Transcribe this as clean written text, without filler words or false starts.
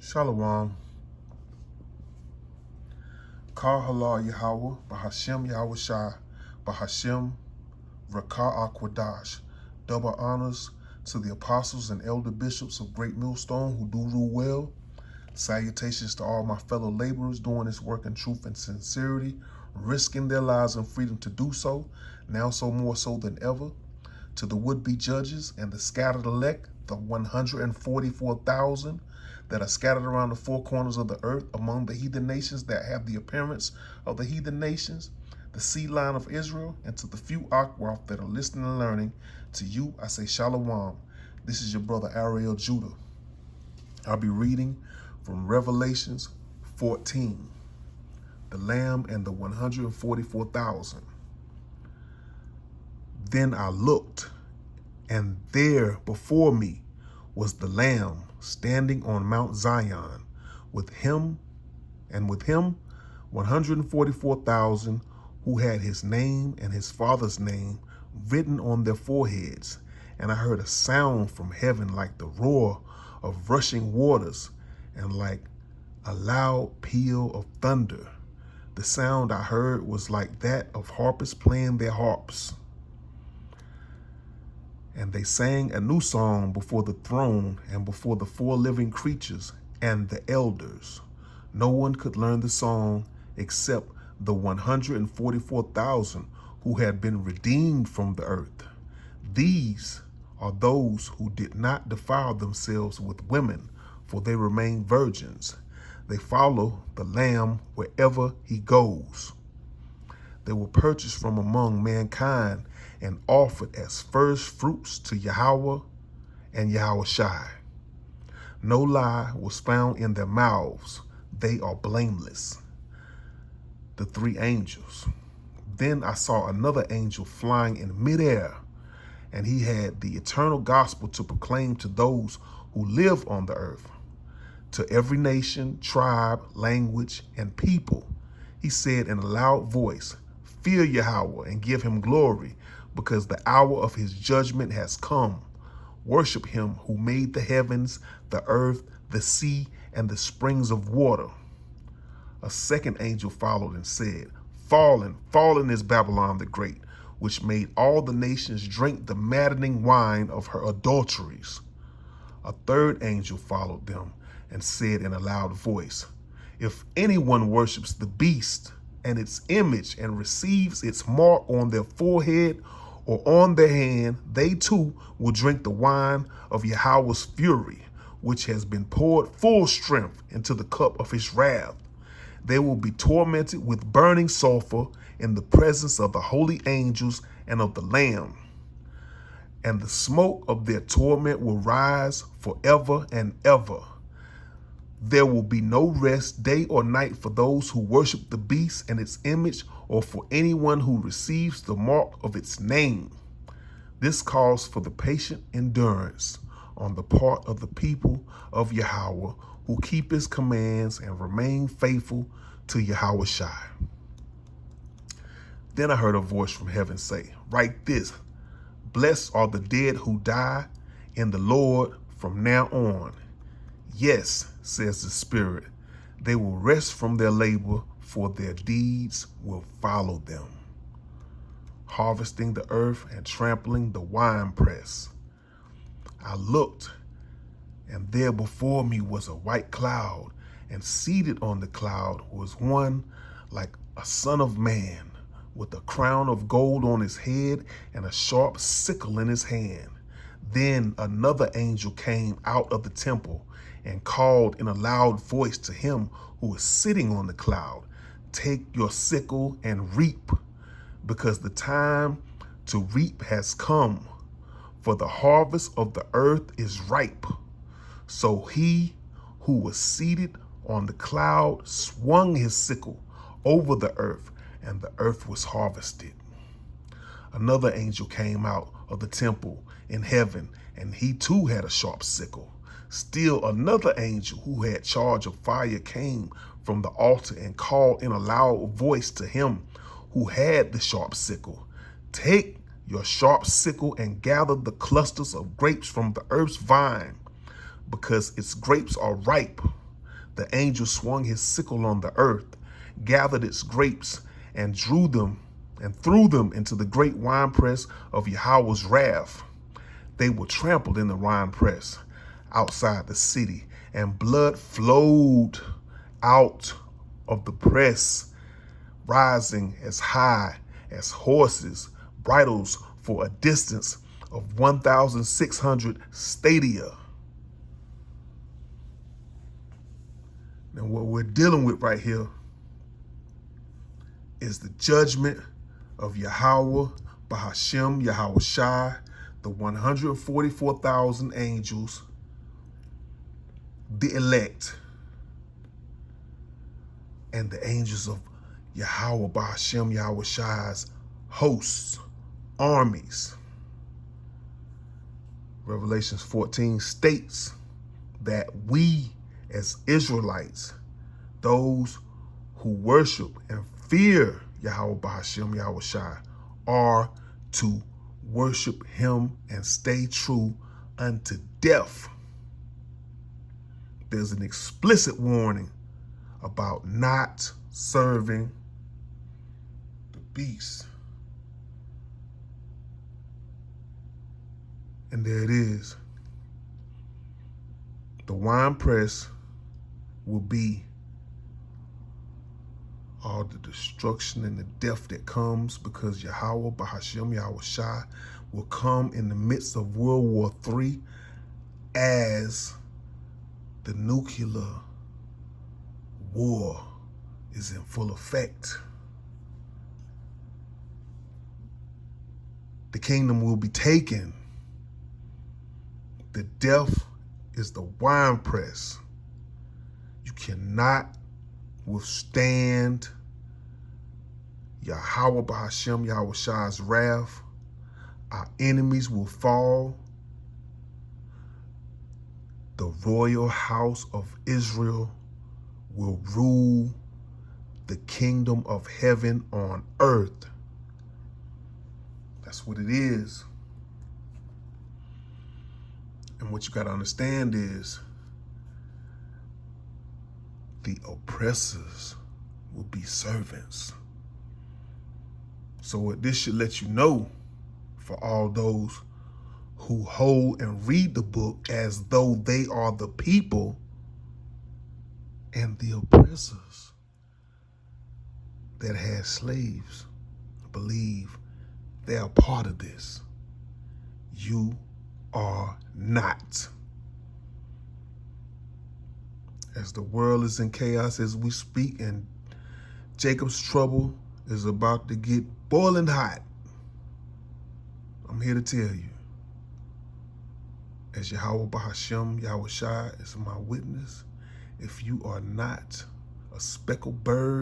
Shalom. Kal Halal Yahweh, Bahashem Yahawashi, Bahashem Rakah Akwadash. Double honors to the apostles and elder bishops of Great Millstone who do rule well. Salutations to all my fellow laborers doing this work in truth and sincerity, risking their lives and freedom to do so, now so more so than ever. To the would-be judges and the scattered elect, the 144,000 that are scattered around the four corners of the earth among the heathen nations that have the appearance of the heathen nations, the seed line of Israel, and to the few Akhwath that are listening and learning, to you I say Shalom. This is your brother Ariel Judah. I'll be reading from Revelations 14, the Lamb and the 144,000. Then I looked, and there before me was the Lamb standing on Mount Zion, with him 144,000 who had his name and his father's name written on their foreheads. And I heard a sound from heaven like the roar of rushing waters and like a loud peal of thunder. The sound I heard was like that of harpists playing their harps. And they sang a new song before the throne and before the four living creatures and the elders. No one could learn the song except the 144,000 who had been redeemed from the earth. These are those who did not defile themselves with women, for they remain virgins. They follow the Lamb wherever he goes. They were purchased from among mankind and offered as first fruits to Yahweh and Yahawashi. No lie was found in their mouths. They are blameless. The three angels. Then I saw another angel flying in midair, and he had the eternal gospel to proclaim to those who live on the earth, to every nation, tribe, language, and people. He said in a loud voice, "Fear Yahweh and give him glory, because the hour of his judgment has come. Worship him who made the heavens, the earth, the sea, and the springs of water." A second angel followed and said, "Fallen, fallen is Babylon the Great, which made all the nations drink the maddening wine of her adulteries." A third angel followed them and said in a loud voice, "If anyone worships the beast and its image and receives its mark on their forehead or on their hand, they too will drink the wine of Yahweh's fury, which has been poured full strength into the cup of his wrath. They will be tormented with burning sulfur in the presence of the holy angels and of the Lamb. And the smoke of their torment will rise forever and ever. There will be no rest day or night for those who worship the beast and its image, or for anyone who receives the mark of its name. This calls for the patient endurance on the part of the people of Yahweh who keep his commands and remain faithful to Yahawashi." Then I heard a voice from heaven say, "Write this: Blessed are the dead who die in the Lord from now on. Yes, says the Spirit, they will rest from their labor, for their deeds will follow them." Harvesting the earth and trampling the winepress. I looked, and there before me was a white cloud, and seated on the cloud was one like a son of man, with a crown of gold on his head and a sharp sickle in his hand. Then another angel came out of the temple and called in a loud voice to him who was sitting on the cloud, "Take your sickle and reap, because the time to reap has come, for the harvest of the earth is ripe." So he who was seated on the cloud swung his sickle over the earth, and the earth was harvested. Another angel came out of the temple in heaven, and he too had a sharp sickle. Still another angel who had charge of fire came from the altar and called in a loud voice to him who had the sharp sickle, "Take your sharp sickle and gather the clusters of grapes from the earth's vine, because its grapes are ripe." The angel swung his sickle on the earth, gathered its grapes, and threw them into the great winepress of Yahweh's wrath. They were trampled in the winepress outside the city, and blood flowed out of the press, rising as high as horses' bridles for a distance of 1,600 stadia. Now, what we're dealing with right here is the judgment of Yahweh, Bahashem, Yahawashi, the 144,000 angels, the elect, and the angels of Yahweh, Bahashem, Yahawashi's hosts, armies. Revelations 14 states that we as Israelites, those who worship and fear Yahweh, Bahashem, Yahawashi, are to worship him and stay true unto death. There's an explicit warning about not serving the beast. And there it is. The winepress will be all the destruction and the death that comes because Yahweh, Bahashem, Yahawashi will come in the midst of World War III as the nuclear war is in full effect. The kingdom will be taken. The death is the winepress. You cannot withstand Yahweh, Bahashem, Yahawashi's wrath. Our enemies will fall. The royal house of Israel will rule the kingdom of heaven on earth. That's what it is. And what you got to understand is the oppressors will be servants. So this should let you know, for all those who hold and read the book as though they are the people and the oppressors that had slaves, believe they are part of this. You are not. As the world is in chaos as we speak, and Jacob's trouble is about to get boiling hot, I'm here to tell you, as Yahweh, Bahashem, Yahawashi is my witness, if you are not a speckled bird